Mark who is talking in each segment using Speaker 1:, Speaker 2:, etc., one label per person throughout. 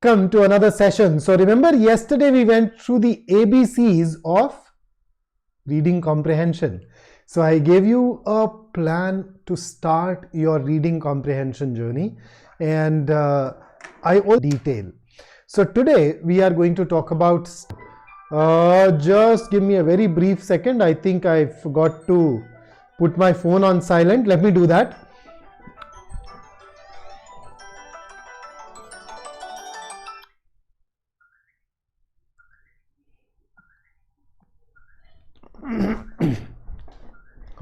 Speaker 1: Welcome to another session. So remember, yesterday we went through the ABCs of reading comprehension. So I gave you a plan to start your reading comprehension journey, and I will detail. So today we are going to talk about, just give me a very brief second. I think I forgot to put my phone on silent. Let me do that.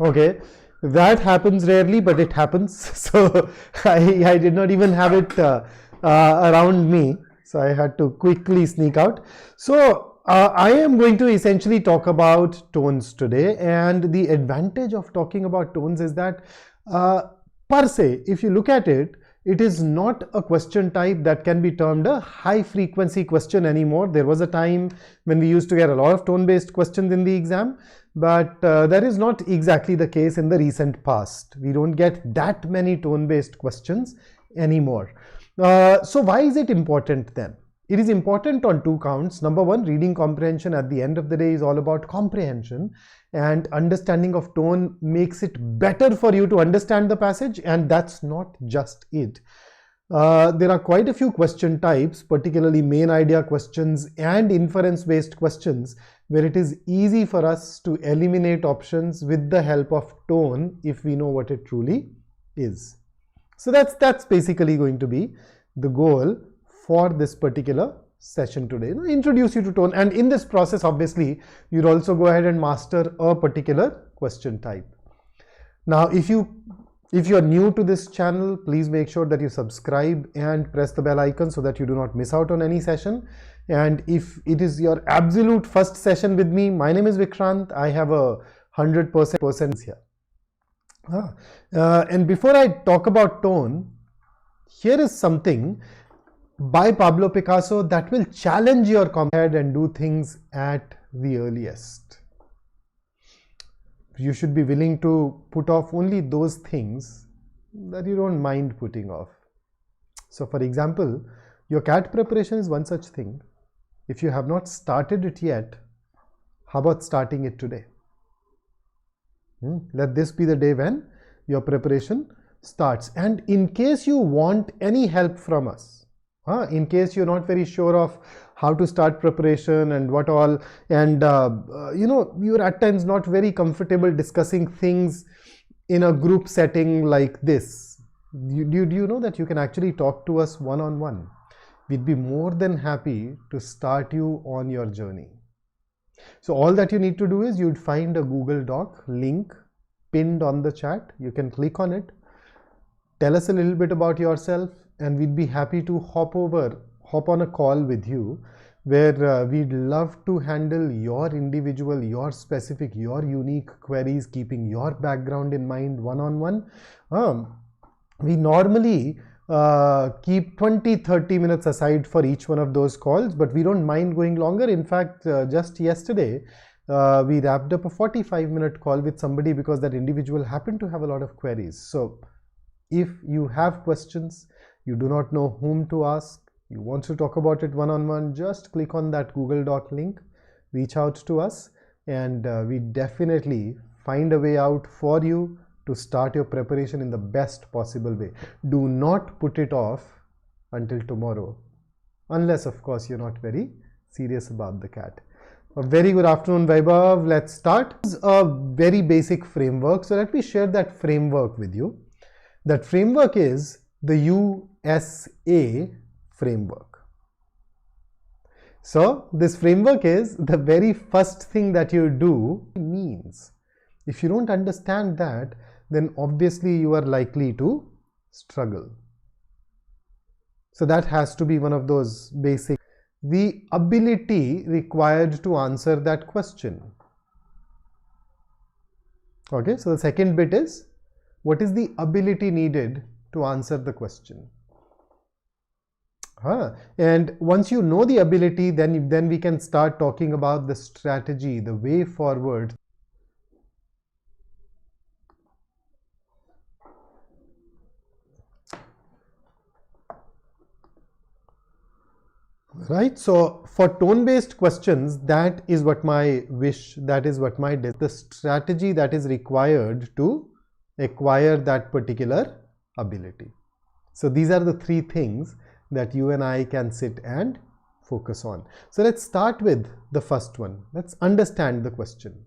Speaker 1: Okay, that happens rarely, but it happens. So I did not even have it around me, so I had to quickly sneak out. So I am going to essentially talk about tones today, and the advantage of talking about tones is that per se, if you look at it, it is not a question type that can be termed a high frequency question anymore. There was a time when we used to get a lot of tone based questions in the exam, but that is not exactly the case in the recent past. We don't get that many tone based questions anymore. So why is it important then? It is important on two counts. Number one, reading comprehension at the end of the day is all about comprehension, and understanding of tone makes it better for you to understand the passage. And that's not just it. There are quite a few question types, particularly main idea questions and inference based questions, where it is easy for us to eliminate options with the help of tone if we know what it truly is. So that's basically going to be the goal for this particular session today. Introduce you to tone, and in this process obviously you'll also go ahead and master a particular question type. Now if you're new to this channel, please make sure that you subscribe and press the bell icon so that you do not miss out on any session. And if it is your absolute first session with me, my name is Vikrant. I have a 100% here. And before I talk about tone, here is something by Pablo Picasso that will challenge your head and do things at the earliest. You should be willing to put off only those things that you don't mind putting off. So for example, your CAT preparation is one such thing. If you have not started it yet, how about starting it today? Let this be the day when your preparation starts. And in case you want any help from us, in case you're not very sure of how to start preparation and what all, and you're at times not very comfortable discussing things in a group setting like this, do you know that you can actually talk to us one-on-one? We'd be more than happy to start you on your journey. So all that you need to do is you'd find a Google Doc link pinned on the chat. You can click on it, tell us a little bit about yourself, and we'd be happy to hop on a call with you, where we'd love to handle your individual, your specific, your unique queries, keeping your background in mind one-on-one. We normally keep 20-30 minutes aside for each one of those calls, but we don't mind going longer. In fact, just yesterday we wrapped up a 45-minute call with somebody because that individual happened to have a lot of queries. So if you have questions, you do not know whom to ask, you want to talk about it one-on-one, just click on that Google Doc link, reach out to us, and we definitely find a way out for you to start your preparation in the best possible way. Do not put it off until tomorrow, unless of course you're not very serious about the CAT. A very good afternoon, Vaibhav. Let's start. This is a very basic framework, so let me share that framework with you. That framework is the USA framework. So this framework is the very first thing that you do means. If you don't understand that, then obviously you are likely to struggle. So that has to be one of those basic, the ability required to answer that question. Okay, so the second bit is, what is the ability needed to answer the question? And once you know the ability, then we can start talking about the strategy, the way forward. right? So for tone-based questions, that is what my wish, that is what my the strategy that is required to acquire that particular ability. So these are the three things that you and I can sit and focus on. So let's start with the first one. Let's understand the question.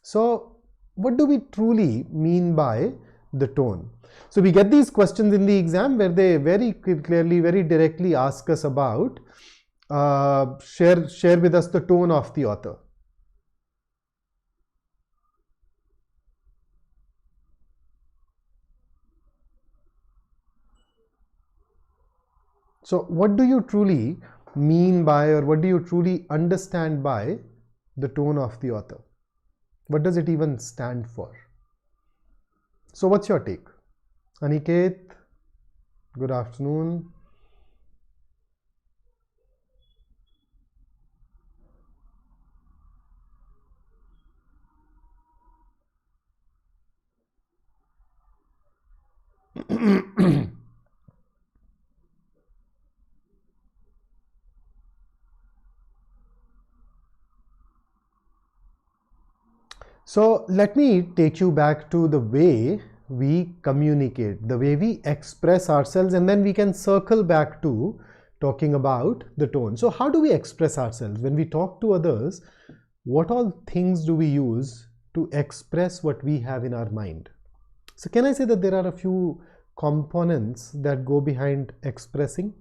Speaker 1: So what do we truly mean by the tone? So we get these questions in the exam where they very clearly, very directly ask us about share with us the tone of the author. So what do you truly mean by, or what do you truly understand by the tone of the author? What does it even stand for? So what's your take? Aniket, good afternoon. So let me take you back to the way we communicate, the way we express ourselves, and then we can circle back to talking about the tone. So how do we express ourselves? When we talk to others, what all things do we use to express what we have in our mind? So can I say that there are a few components that go behind expressing?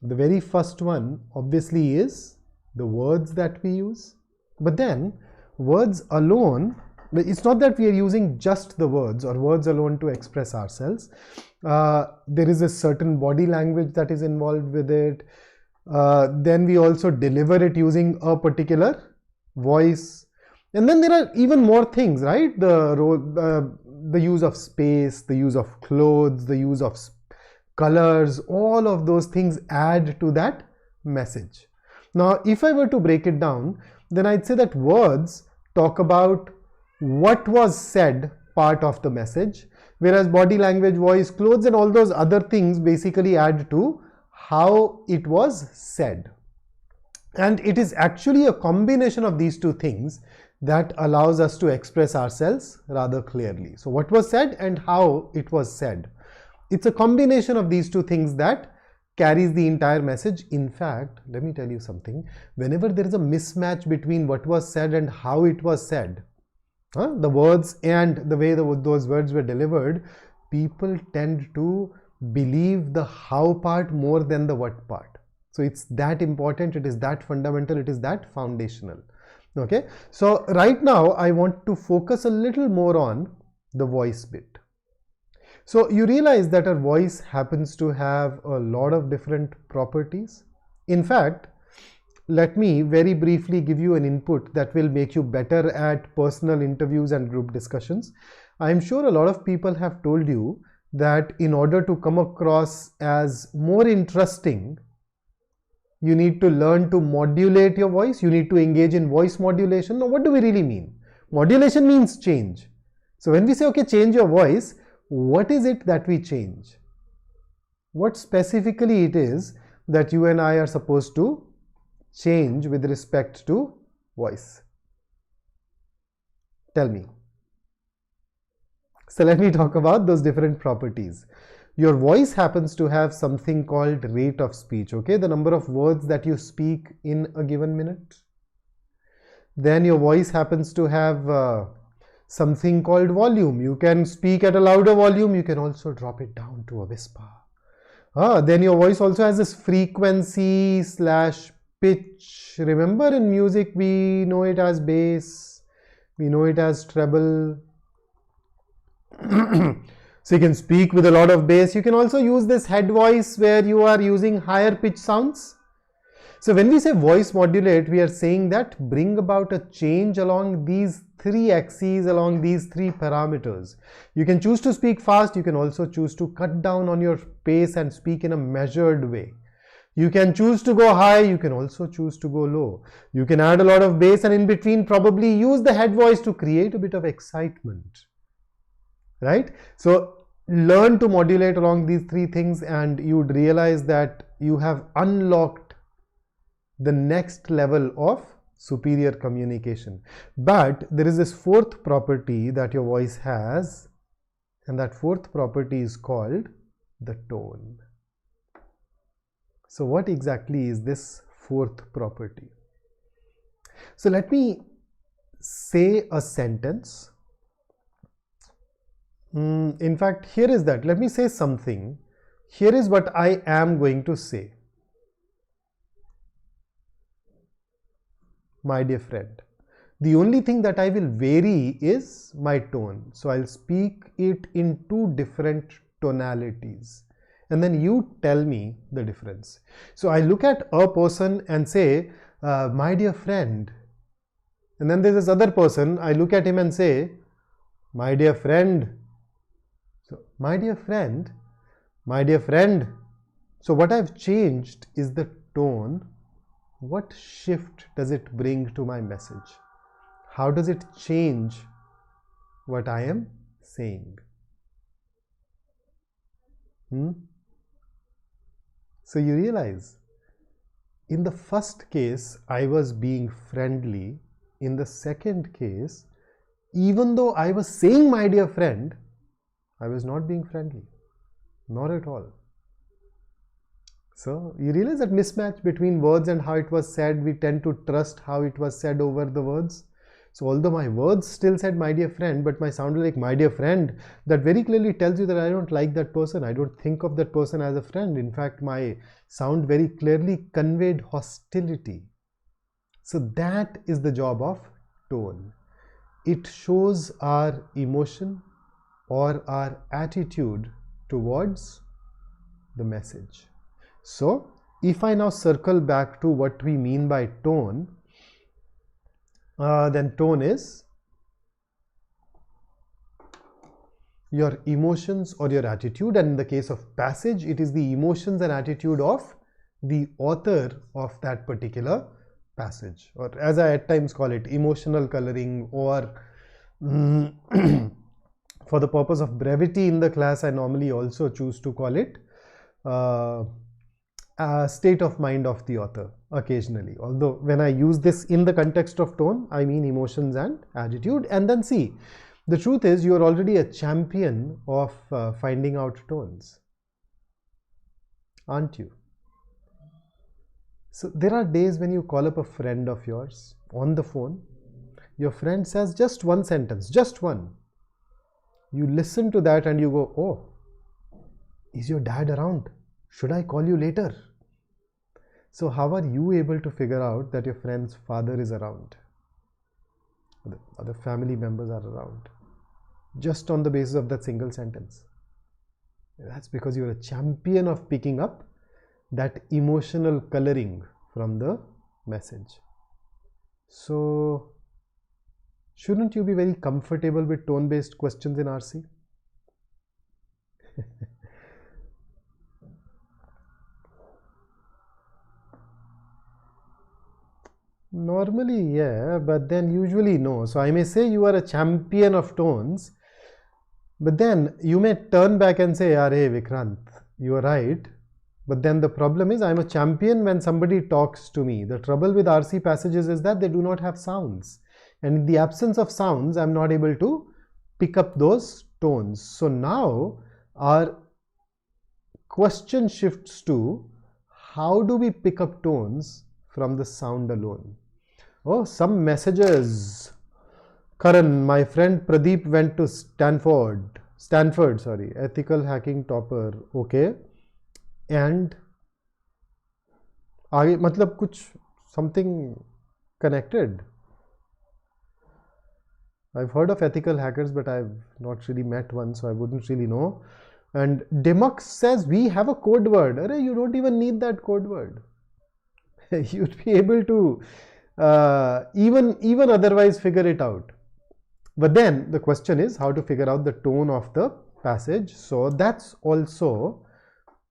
Speaker 1: The very first one obviously is the words that we use, but then words alone, it's not that we are using just the words or words alone to express ourselves. There is a certain body language that is involved with it. Then we also deliver it using a particular voice. And then there are even more things, right? The use of space, the use of clothes, the use of colors, all of those things add to that message. Now, if I were to break it down, then I'd say that words talk about what was said, part of the message, whereas body language, voice, clothes, and all those other things basically add to how it was said. And it is actually a combination of these two things that allows us to express ourselves rather clearly. So what was said and how it was said. It's a combination of these two things that carries the entire message. In fact, let me tell you something. Whenever there is a mismatch between what was said and how it was said, the words and the way those words were delivered, people tend to believe the how part more than the what part. So it's that important, it is that fundamental, it is that foundational. Okay, so right now I want to focus a little more on the voice bit. So you realize that our voice happens to have a lot of different properties. In fact, let me very briefly give you an input that will make you better at personal interviews and group discussions. I'm sure a lot of people have told you that in order to come across as more interesting, you need to learn to modulate your voice. You need to engage in voice modulation. Now, what do we really mean? Modulation means change. So when we say, okay, change your voice, what is it that we change? What specifically it is that you and I are supposed to change with respect to voice? Tell me. So let me talk about those different properties. Your voice happens to have something called rate of speech, okay? The number of words that you speak in a given minute. Then your voice happens to have something called volume. You can speak at a louder volume, you can also drop it down to a whisper. Then your voice also has this frequency / pitch. Remember, in music we know it as bass, we know it as treble. So you can speak with a lot of bass. You can also use this head voice where you are using higher pitch sounds. So when we say voice modulate, we are saying that bring about a change along these three axes, along these three parameters. You can choose to speak fast. You can also choose to cut down on your pace and speak in a measured way. You can choose to go high. You can also choose to go low. You can add a lot of bass and in between probably use the head voice to create a bit of excitement. Right? So learn to modulate along these three things and you'd realize that you have unlocked the next level of superior communication. But there is this fourth property that your voice has, and that fourth property is called the tone. So what exactly is this fourth property? So let me say a sentence. In fact, here is that. Let me say something. Here is what I am going to say. My dear friend. The only thing that I will vary is my tone. So I'll speak it in two different tonalities. And then you tell me the difference. So I look at a person and say, my dear friend. And then there's this other person, I look at him and say, my dear friend. So, my dear friend, my dear friend. So what I've changed is the tone. What shift does it bring to my message? How does it change what I am saying? So you realize, in the first case, I was being friendly. In the second case, even though I was saying my dear friend, I was not being friendly. Not at all. So you realize that mismatch between words and how it was said, we tend to trust how it was said over the words. So although my words still said my dear friend, but my sounded like my dear friend, that very clearly tells you that I don't like that person. I don't think of that person as a friend. In fact, my sound very clearly conveyed hostility. So that is the job of tone. It shows our emotion or our attitude towards the message. So if I now circle back to what we mean by tone, then tone is your emotions or your attitude, and in the case of passage, it is the emotions and attitude of the author of that particular passage, or as I at times call it, emotional coloring, or for the purpose of brevity in the class, I normally also choose to call it state of mind of the author occasionally. Although when I use this in the context of tone, I mean emotions and attitude. And then see, the truth is you are already a champion of finding out tones, aren't you? So there are days when you call up a friend of yours on the phone. Your friend says just one sentence, just one. You listen to that and you go, oh, is your dad around? Should I call you later? So how are you able to figure out that your friend's father is around? The other family members are around. Just on the basis of that single sentence. That's because you're a champion of picking up that emotional coloring from the message. So shouldn't you be very comfortable with tone-based questions in RC? Normally, yeah, but then usually no. So I may say you are a champion of tones, but then you may turn back and say, "Are Vikrant, you are right." But then the problem is I'm a champion when somebody talks to me. The trouble with RC passages is that they do not have sounds. And in the absence of sounds, I'm not able to pick up those tones. So now our question shifts to how do we pick up tones from the sound alone? Oh, some messages. Karan, my friend Pradeep went to Stanford, ethical hacking topper. Okay. And आगे मतलब कुछ something connected. I've heard of ethical hackers, but I've not really met one, so I wouldn't really know. And Demux says we have a code word. Arey, you don't even need that code word. You'd be able to even otherwise figure it out. But then the question is how to figure out the tone of the passage. So that's also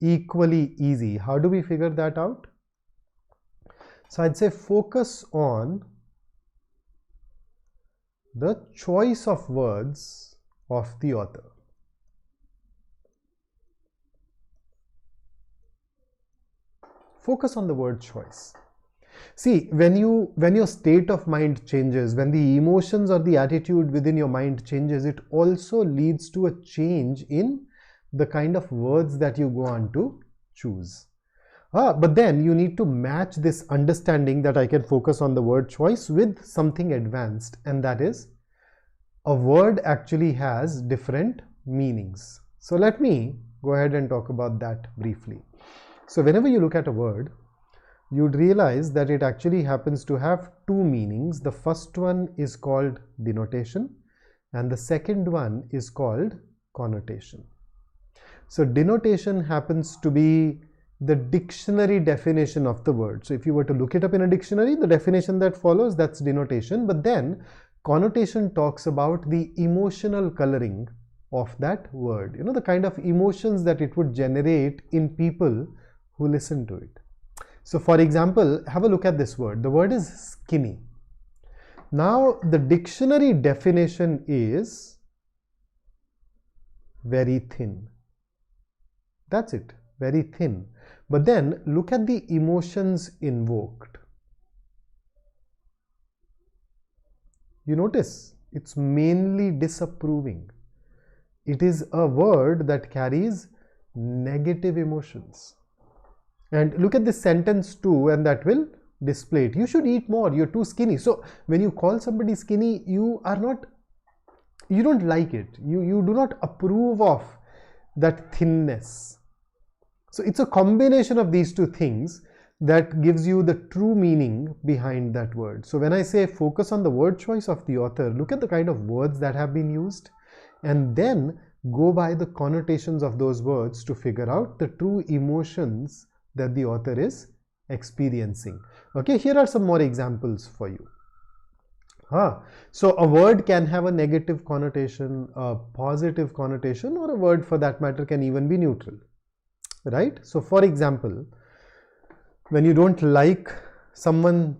Speaker 1: equally easy. How do we figure that out? So I'd say focus on the choice of words of the author. Focus on the word choice. See, when your state of mind changes, when the emotions or the attitude within your mind changes, it also leads to a change in the kind of words that you go on to choose. But then you need to match this understanding that I can focus on the word choice with something advanced, and that is a word actually has different meanings. So let me go ahead and talk about that briefly. So whenever you look at a word, you'd realize that it actually happens to have two meanings. The first one is called denotation and the second one is called connotation. So denotation happens to be the dictionary definition of the word. So if you were to look it up in a dictionary, the definition that follows, that's denotation. But then connotation talks about the emotional coloring of that word, the kind of emotions that it would generate in people who listen to it. So for example, have a look at this word. The word is skinny. Now the dictionary definition is very thin. That's it, very thin. But then look at the emotions invoked. You notice it's mainly disapproving. It is a word that carries negative emotions. And look at this sentence too, and that will display it. You should eat more, you're too skinny. So when you call somebody skinny, you don't like it. You do not approve of that thinness. So it's a combination of these two things that gives you the true meaning behind that word. So when I say focus on the word choice of the author, look at the kind of words that have been used and then go by the connotations of those words to figure out the true emotions that the author is experiencing. Okay, here are some more examples for you. So a word can have a negative connotation, a positive connotation, or a word for that matter can even be neutral, right? So for example, when you don't like someone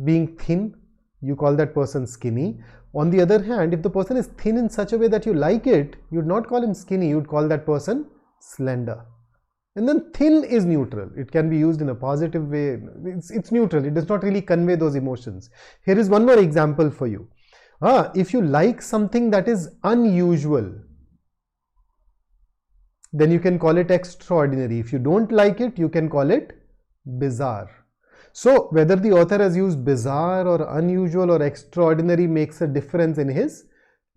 Speaker 1: being thin, you call that person skinny. On the other hand, if the person is thin in such a way that you like it, you'd not call him skinny, you'd call that person slender. And then thin is neutral. It can be used in a positive way. It's neutral. It does not really convey those emotions. Here is one more example for you. If you like something that is unusual, then you can call it extraordinary. If you don't like it, you can call it bizarre. So whether the author has used bizarre or unusual or extraordinary makes a difference in his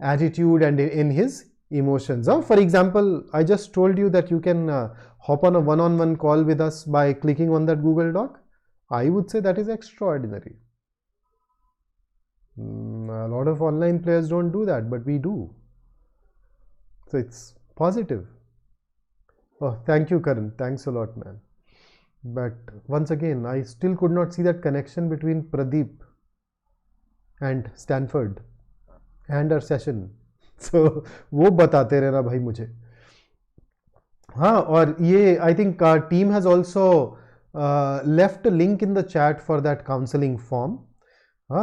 Speaker 1: attitude and in his emotions. For example, I just told you that you can hop on a one-on-one call with us by clicking on that Google Doc. I would say that is extraordinary. A lot of online players don't do that, but we do. So it's positive. Oh, thank you, Karan. Thanks a lot, man. But once again, I still could not see that connection between Pradeep and Stanford and our session. So वो बताते रहना भाई मुझे. और ये I think our team has also left a link in the chat for that counseling form.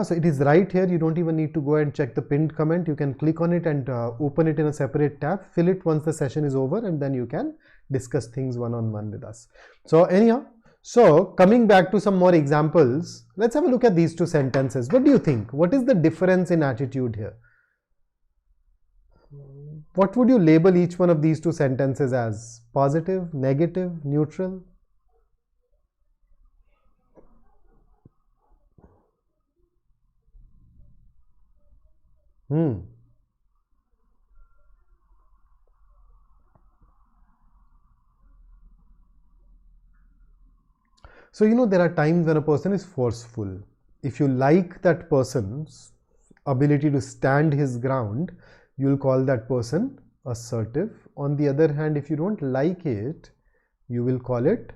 Speaker 1: So it is right here. You don't even need to go and check the pinned comment. You can click on it and open it in a separate tab. Fill it once the session is over, and then you can discuss things one-on-one with us. So anyhow, so coming back to some more examples, let's have a look at these two sentences. What do you think? What is the difference in attitude here? What would you label each one of these two sentences as? Positive, negative, neutral? So there are times when a person is forceful. If you like that person's ability to stand his ground, you'll call that person assertive. On the other hand, if you don't like it, you will call it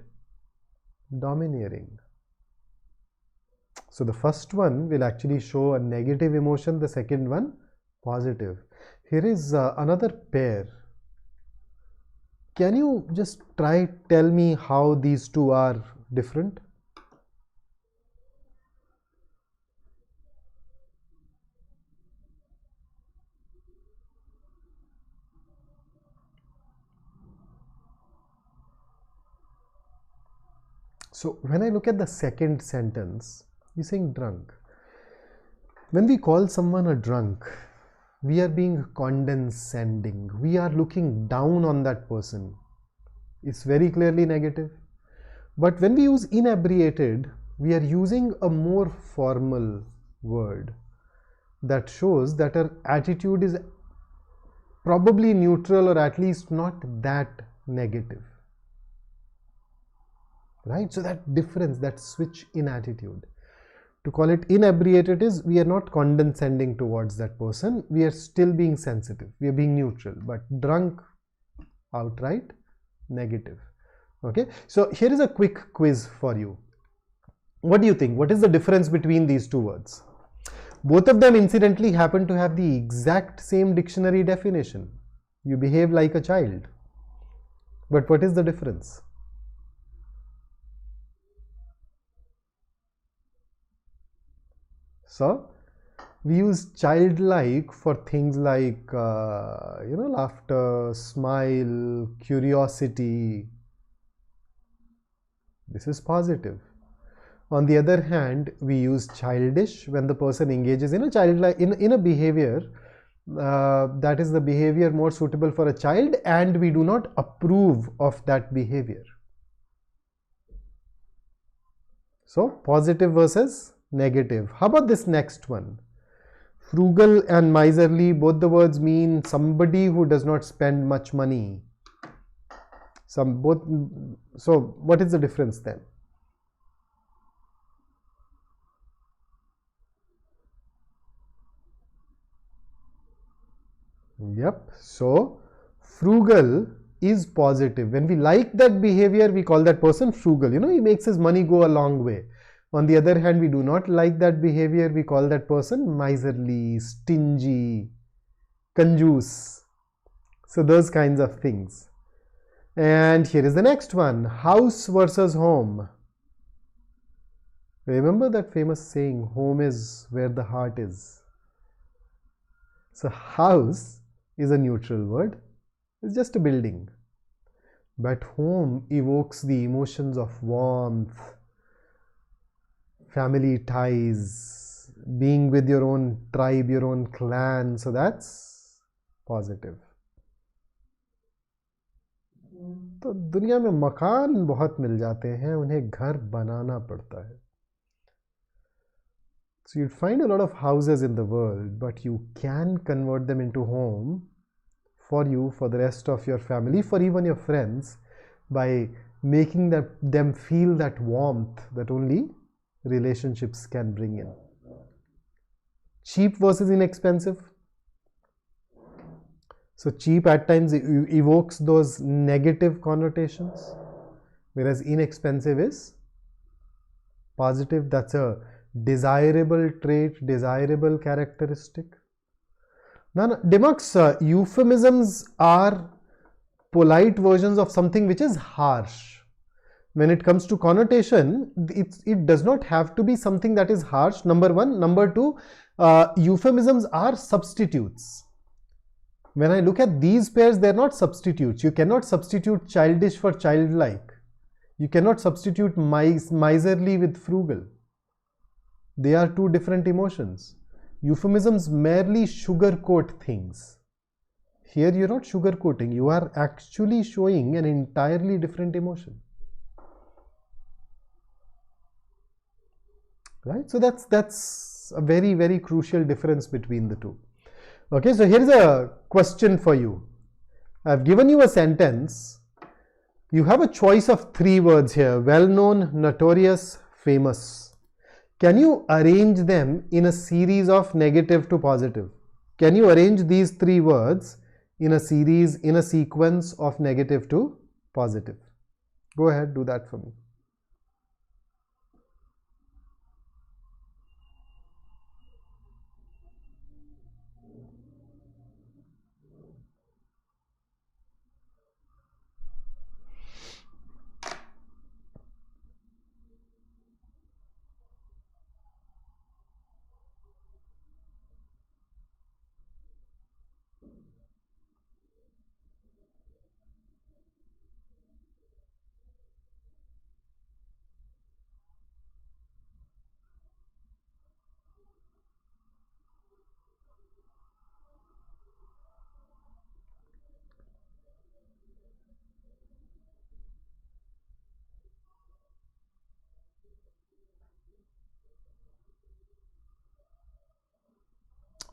Speaker 1: domineering. So the first one will actually show a negative emotion, the second one positive. Here is another pair. Can you just tell me how these two are different? So when I look at the second sentence, you're saying drunk. When we call someone a drunk, we are being condescending. We are looking down on that person. It's very clearly negative. But when we use inebriated, we are using a more formal word that shows that our attitude is probably neutral, or at least not that negative. Right? So that difference, that switch in attitude. To call it inebriated is we are not condescending towards that person. We are still being sensitive. We are being neutral. But drunk, outright negative. Okay. So here is a quick quiz for you. What do you think? What is the difference between these two words? Both of them incidentally happen to have the exact same dictionary definition. You behave like a child. But what is the difference? So we use childlike for things like laughter, smile, curiosity. This is positive. On the other hand, we use childish when the person engages in a childlike in a behavior that is the behavior more suitable for a child, and we do not approve of that behavior. So positive versus negative. How about this next one? Frugal and miserly, both the words mean somebody who does not spend much money. So what is the difference then? Yep. So frugal is positive. When we like that behavior, we call that person frugal. He makes his money go a long way. On the other hand, we do not like that behavior, we call that person miserly, stingy, conjuice. So those kinds of things. And here is the next one, house versus home. Remember that famous saying, home is where the heart is. So house is a neutral word. It's just a building. But home evokes the emotions of warmth, family ties, being with your own tribe, your own clan. So that's positive. तो दुनिया में मकान बहुत मिल जाते हैं, उन्हें घर बनाना पड़ता है. So you'd find a lot of houses in the world, but you can convert them into home for you, for the rest of your family, for even your friends, by making them feel that warmth that only relationships can bring in. Cheap versus inexpensive. So cheap at times evokes those negative connotations, whereas inexpensive is positive. That's a desirable trait, desirable characteristic. Now, Demox, euphemisms are polite versions of something which is harsh. When it comes to connotation, it does not have to be something that is harsh, number one. Number two, euphemisms are substitutes. When I look at these pairs, they are not substitutes. You cannot substitute childish for childlike. You cannot substitute miserly with frugal. They are two different emotions. Euphemisms merely sugarcoat things. Here you are not sugarcoating, you are actually showing an entirely different emotion. Right? So that's a very, very crucial difference between the two. Okay, so here's a question for you. I've given you a sentence. You have a choice of three words here: well-known, notorious, famous. Can you arrange them in a series of negative to positive? Can you arrange these three words in a series, in a sequence of negative to positive? Go ahead, do that for me.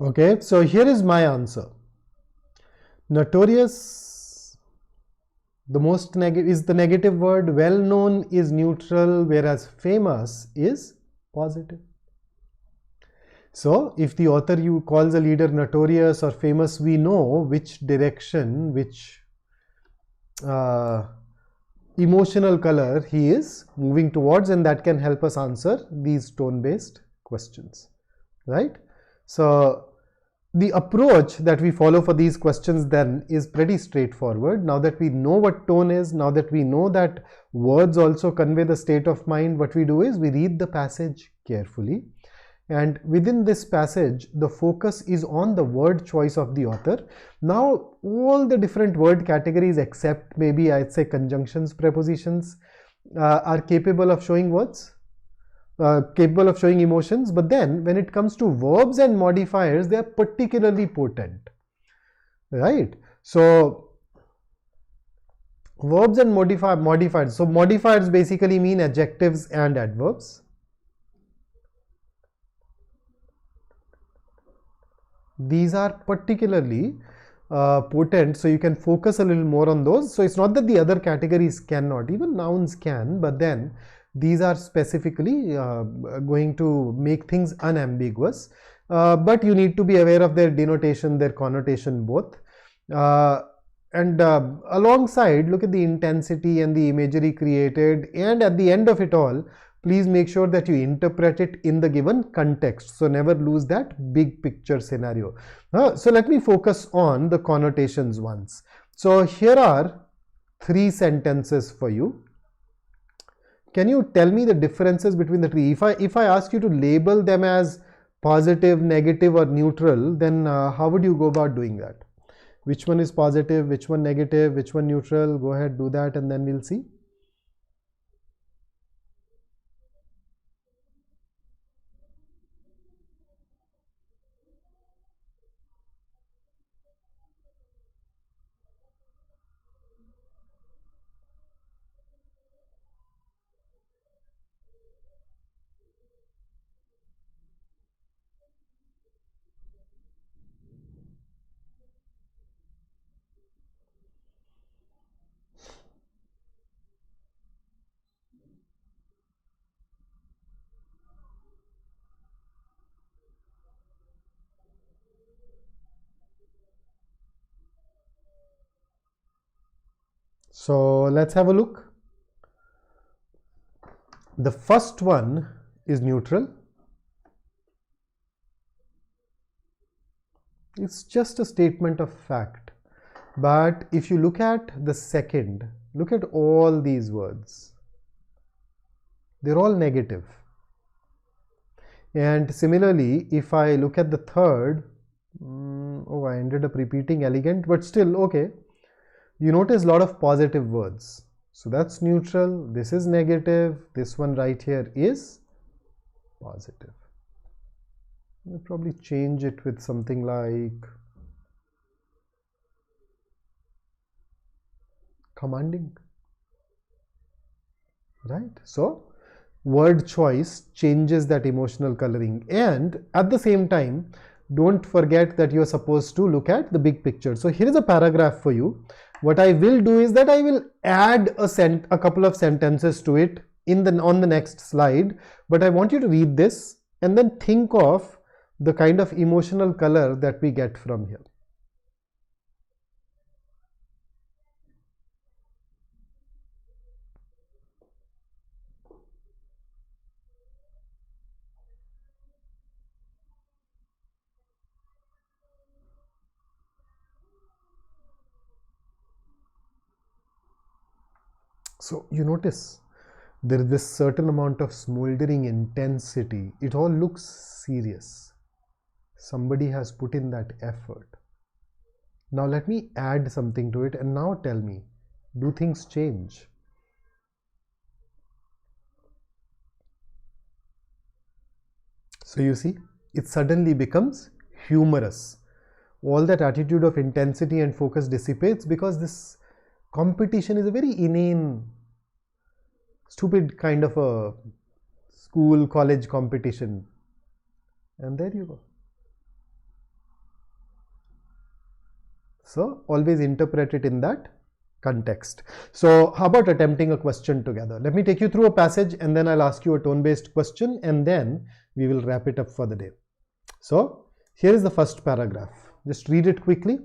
Speaker 1: Okay, so here is my answer. Notorious, the most negative is the negative word, well known is neutral, whereas famous is positive. So if the author you calls a leader notorious or famous, we know which direction, which emotional color he is moving towards, and that can help us answer these tone based questions, right? So the approach that we follow for these questions then is pretty straightforward. Now that we know what tone is, now that we know that words also convey the state of mind, what we do is we read the passage carefully, and within this passage the focus is on the word choice of the author. Now all the different word categories except maybe I'd say conjunctions, prepositions are capable of showing words, capable of showing emotions, but then when it comes to verbs and modifiers, they are particularly potent, right? So verbs and modifiers. So modifiers basically mean adjectives and adverbs. These are particularly potent, so you can focus a little more on those. So it's not that the other categories cannot, even nouns can, but then these are specifically going to make things unambiguous, but you need to be aware of their denotation, their connotation both, and alongside look at the intensity and the imagery created, and at the end of it all please make sure that you interpret it in the given context, so never lose that big picture scenario. So let me focus on the connotations once. So here are 3 sentences for you. Can you tell me the differences between the 3? If I ask you to label them as positive, negative or neutral, then how would you go about doing that? Which one is positive, which one negative, which one neutral? Go ahead, do that, and then we'll see. So let's have a look. The first one is neutral. It's just a statement of fact. But if you look at the second, look at all these words. They're all negative. And similarly, if I look at the third, oh, I ended up repeating elegant, but still okay. You notice a lot of positive words. So that's neutral, this is negative, this one right here is positive. I'll probably change it with something like commanding, right? So word choice changes that emotional coloring, and at the same time don't forget that you are supposed to look at the big picture. So here is a paragraph for you. What I will do is that I will add a couple of sentences to it on the next slide, but I want you to read this and then think of the kind of emotional color that we get from here. So you notice there is this certain amount of smoldering intensity. It all looks serious. Somebody has put in that effort. Now let me add something to it, and now tell me, do things change? So you see, it suddenly becomes humorous. All that attitude of intensity and focus dissipates because this competition is a very inane, stupid kind of a school, college competition. And there you go. So always interpret it in that context. So how about attempting a question together? Let me take you through a passage and then I'll ask you a tone-based question and then we will wrap it up for the day. So here is the first paragraph. Just read it quickly.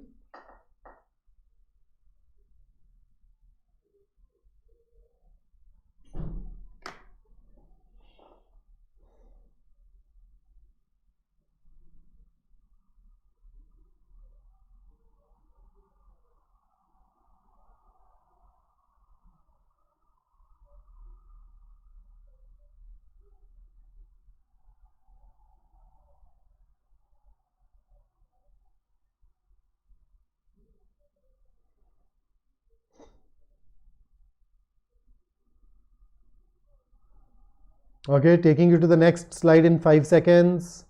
Speaker 1: Okay, taking you to the next slide in 5 seconds.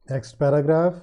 Speaker 1: Next paragraph.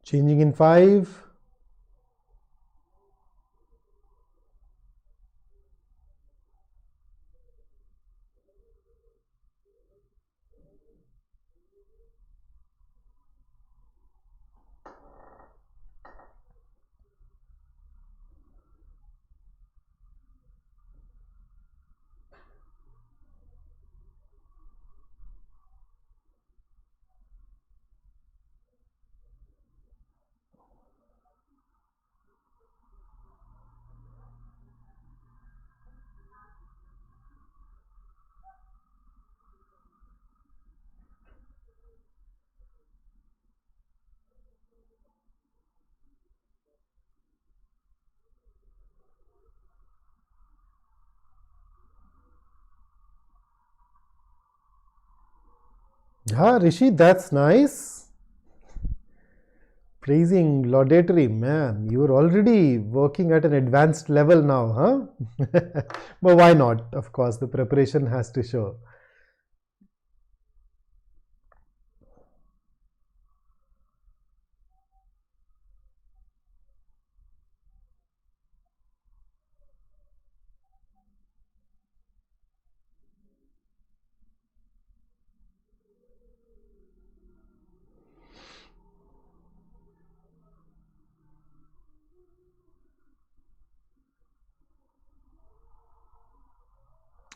Speaker 1: Changing in 5. Yeah, Rishi, that's nice. Praising, laudatory, man. You're already working at an advanced level now, huh? But why not? Of course, the preparation has to show.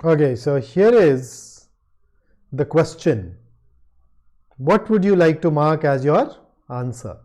Speaker 1: Okay, so here is the question. What would you like to mark as your answer?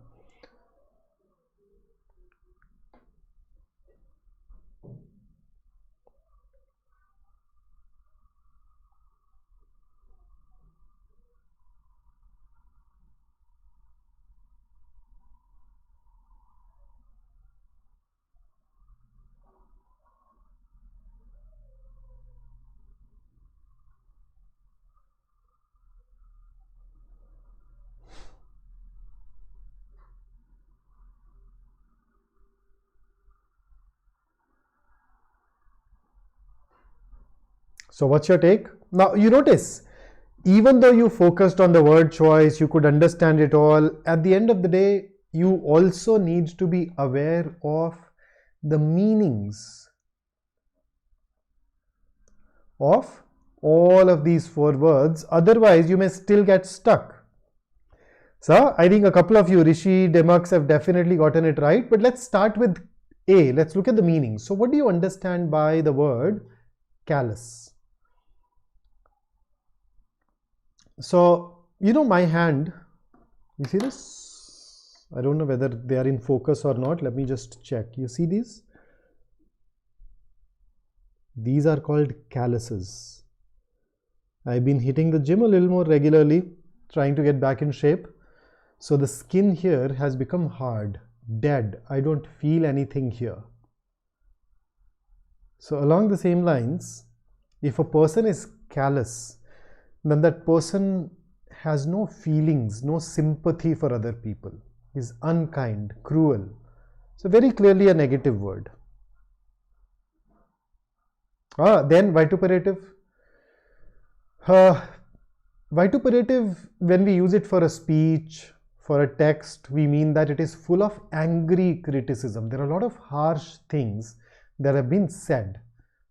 Speaker 1: So what's your take? Now you notice, even though you focused on the word choice, you could understand it all, at the end of the day, you also need to be aware of the meanings of all of these 4 words. Otherwise, you may still get stuck. So I think a couple of you, Rishi, Demux, have definitely gotten it right. But let's start with A. Let's look at the meaning. So what do you understand by the word callous? So, you know, my hand, you see this? I don't know whether they are in focus or not. Let me just check. You see these? These are called calluses. I've been hitting the gym a little more regularly, trying to get back in shape. So the skin here has become hard, dead. I don't feel anything here. So along the same lines, if a person is callous, then that person has no feelings, no sympathy for other people. He's unkind, cruel. So very clearly a negative word. Then vituperative. Vituperative, when we use it for a speech, for a text, we mean that it is full of angry criticism. There are a lot of harsh things that have been said,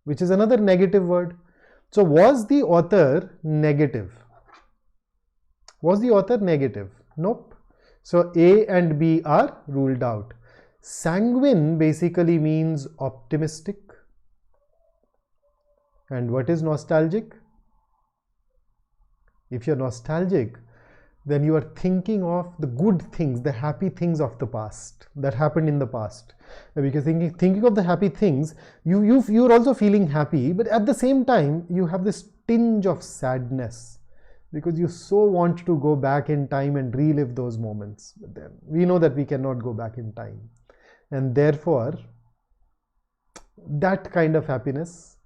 Speaker 1: which is another negative word. So was the author negative? Was the author negative? Nope. So A and B are ruled out. Sanguine basically means optimistic. And what is nostalgic? If you're nostalgic, then you are thinking of the good things, the happy things of the past that happened in the past. Because thinking of the happy things, you're also feeling happy, but at the same time, you have this tinge of sadness because you so want to go back in time and relive those moments. But then we know that we cannot go back in time. And therefore, that kind of happiness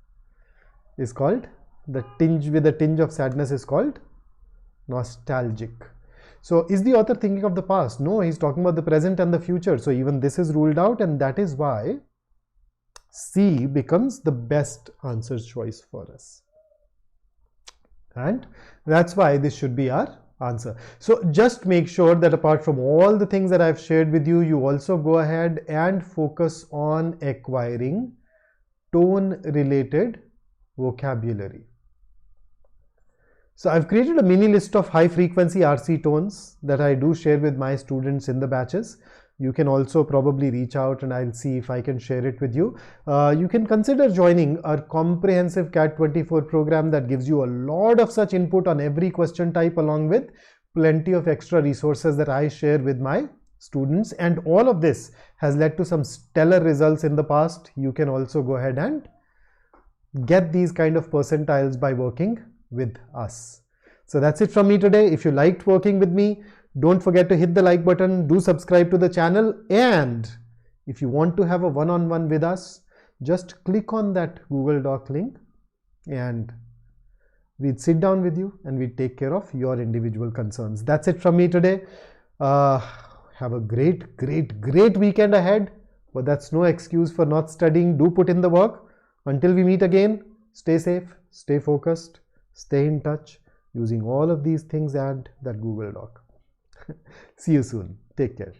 Speaker 1: is called, the tinge with a tinge of sadness is called nostalgic. So is the author thinking of the past? No, he's talking about the present and the future. So even this is ruled out, and that is why C becomes the best answer choice for us. And that's why this should be our answer. So just make sure that apart from all the things that I've shared with you, you also go ahead and focus on acquiring tone related vocabulary. So I've created a mini list of high frequency RC tones that I do share with my students in the batches. You can also probably reach out and I'll see if I can share it with you. You can consider joining our comprehensive CAT 24 program that gives you a lot of such input on every question type, along with plenty of extra resources that I share with my students. And all of this has led to some stellar results in the past. You can also go ahead and get these kind of percentiles by working with us. So that's it from me today. If you liked working with me, don't forget to hit the like button, do subscribe to the channel, and if you want to have a one-on-one with us, just click on that Google Doc link and we'd sit down with you and we'd take care of your individual concerns. That's it from me today. Have a great weekend ahead, but that's no excuse for not studying. Do put in the work. Until we meet again, stay safe, stay focused, stay in touch using all of these things and that Google Doc. See you soon. Take care.